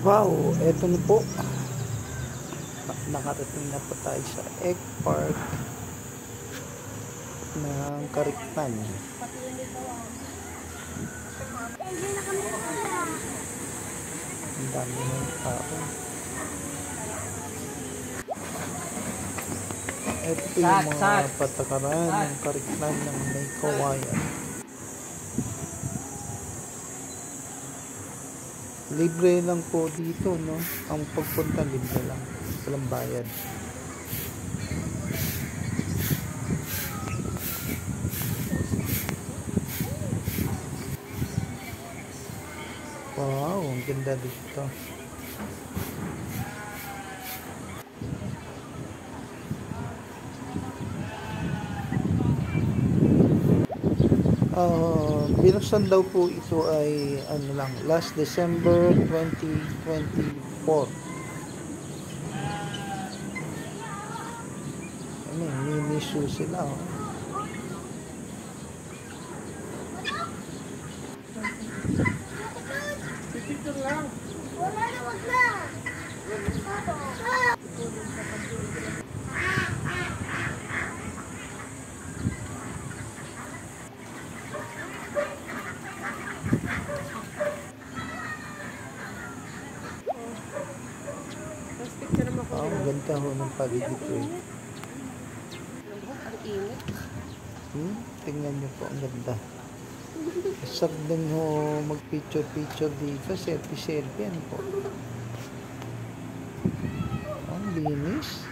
Wow, eto na po. Nakarating na po tayo sa Egg Park ng Kariktan. Ang dami ng tao. Ito po yung mga patakaran ng Kariktan ng may kawayan. Libre lang po dito, no? Ang pagpunta libre lang. Walang bayad. Wow, ang ganda dito. Binuksan daw po ito ay last December 2024. Mini show sila. Picture lang. Wala na, wag na. Ang ganda ho ng paligid ko. Ang init. Tingnan niyo po, ang ganda. Sarap din ho mag-picture dito. Selfie. Ano po? Ang linis.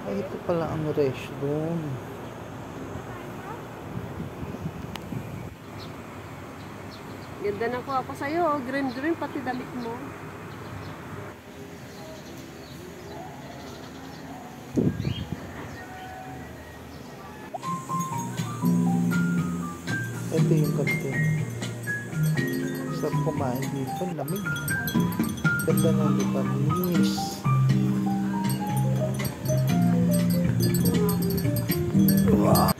Ay, ito pala ang restroom. Ganda na ko ako sa'yo. Green pati damit mo. Ito yung kantin. Sarap kumain dito. Lamig. Ganda ng lugar. Linis. Wow.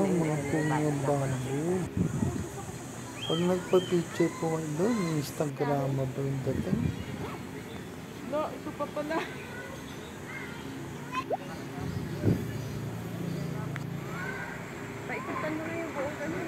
Mga punong bamboo. Pag nagpa-picture po kayo doon, Instagram ba yung dating? No, ito pa pala. Paikutan mo na yung buong ganun.